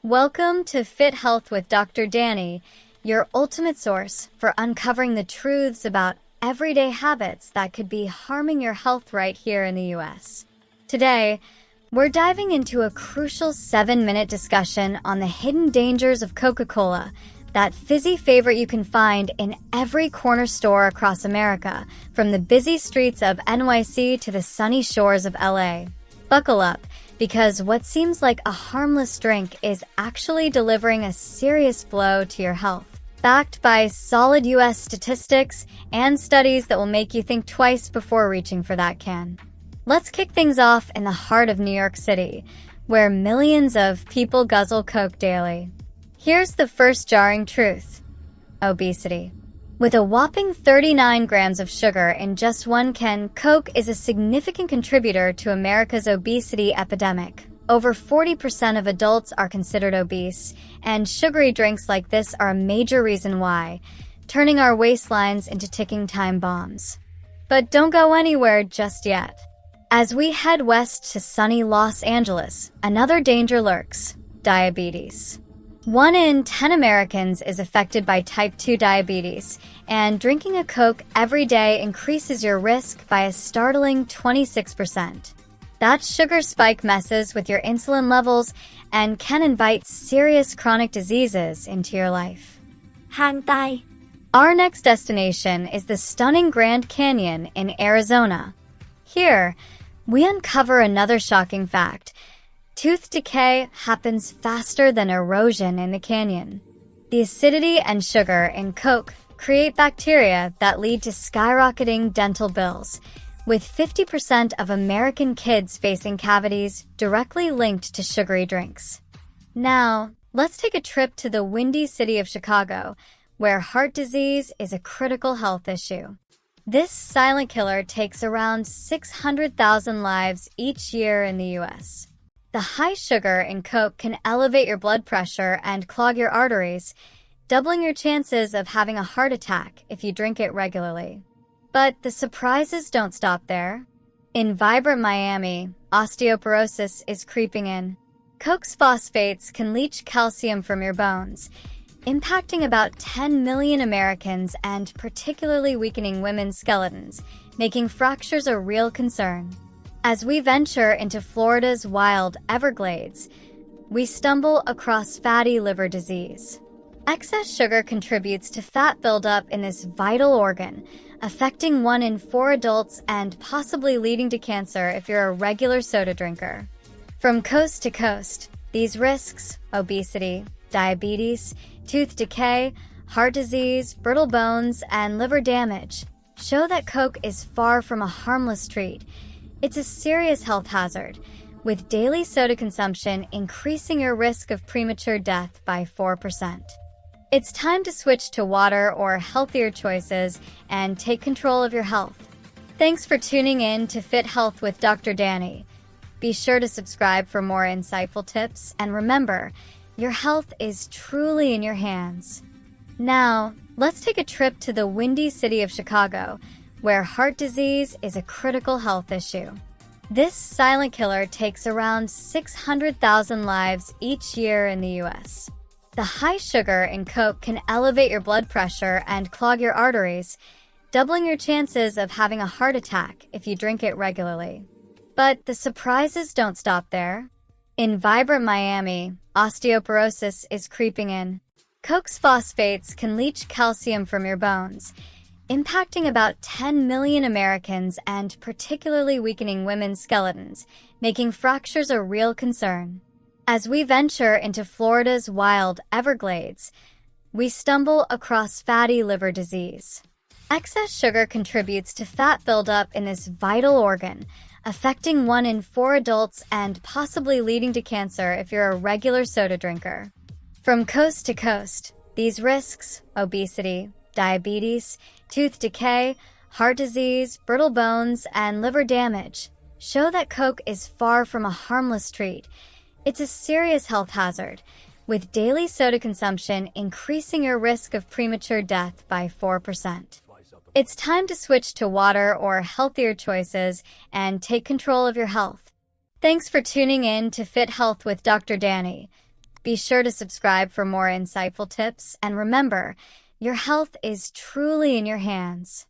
Welcome to Fit Health with Dr. Dani, your ultimate source for uncovering the truths about everyday habits that could be harming your health right here in the US. Today, we're diving into a crucial 7-minute discussion on the hidden dangers of Coca-Cola, that fizzy favorite you can find in every corner store across America, from the busy streets of NYC to the sunny shores of LA. Buckle up, because what seems like a harmless drink is actually delivering a serious blow to your health. Backed by solid US statistics and studies that will make you think twice before reaching for that can. Let's kick things off in the heart of New York City, where millions of people guzzle Coke daily. Here's the first jarring truth: obesity. With a whopping 39 grams of sugar in just one can, Coke is a significant contributor to America's obesity epidemic. Over 40% of adults are considered obese, and sugary drinks like this are a major reason why, turning our waistlines into ticking time bombs. But don't go anywhere just yet. As we head west to sunny Los Angeles, another danger lurks: diabetes. 1 in 10 Americans is affected by type 2 diabetes, and drinking a Coke every day increases your risk by a startling 26%. That sugar spike messes with your insulin levels and can invite serious chronic diseases into your life. Hang tai. Our next destination is the stunning Grand Canyon in Arizona. Here, we uncover another shocking fact: tooth decay happens faster than erosion in the canyon. The acidity and sugar in Coke create bacteria that lead to skyrocketing dental bills, with 50% of American kids facing cavities directly linked to sugary drinks. Now, let's take a trip to the windy city of Chicago, where heart disease is a critical health issue. This silent killer takes around 600,000 lives each year in the US. The high sugar in Coke can elevate your blood pressure and clog your arteries, doubling your chances of having a heart attack if you drink it regularly. But the surprises don't stop there. In vibrant Miami, osteoporosis is creeping in. Coke's phosphates can leach calcium from your bones, impacting about 10 million Americans and particularly weakening women's skeletons, making fractures a real concern. As we venture into Florida's wild Everglades, we stumble across fatty liver disease. Excess sugar contributes to fat buildup in this vital organ, affecting 1 in 4 adults and possibly leading to cancer if you're a regular soda drinker. From coast to coast, these risks: obesity, diabetes, tooth decay, heart disease, brittle bones, and liver damage show that Coke is far from a harmless treat. It's a serious health hazard, with daily soda consumption increasing your risk of premature death by 4%. It's time to switch to water or healthier choices and take control of your health. Thanks for tuning in to Fit Health with Dr. Dani. Be sure to subscribe for more insightful tips, and remember, your health is truly in your hands. Now, let's take a trip to the windy city of Chicago, where heart disease is a critical health issue. This silent killer takes around 600,000 lives each year in the US. The high sugar in Coke can elevate your blood pressure and clog your arteries, doubling your chances of having a heart attack if you drink it regularly. But the surprises don't stop there. In vibrant Miami, osteoporosis is creeping in. Coke's phosphates can leach calcium from your bones, impacting about 10 million Americans and particularly weakening women's skeletons, making fractures a real concern. As we venture into Florida's wild Everglades, we stumble across fatty liver disease. Excess sugar contributes to fat buildup in this vital organ, affecting 1 in 4 adults and possibly leading to cancer if you're a regular soda drinker. From coast to coast, these risks: obesity, diabetes, tooth decay, heart disease, brittle bones, and liver damage show that Coke is far from a harmless treat. It's a serious health hazard, with daily soda consumption increasing your risk of premature death by 4%. It's time to switch to water or healthier choices and take control of your health. Thanks for tuning in to Fit Health with Dr. Dani. Be sure to subscribe for more insightful tips, and remember, your health is truly in your hands.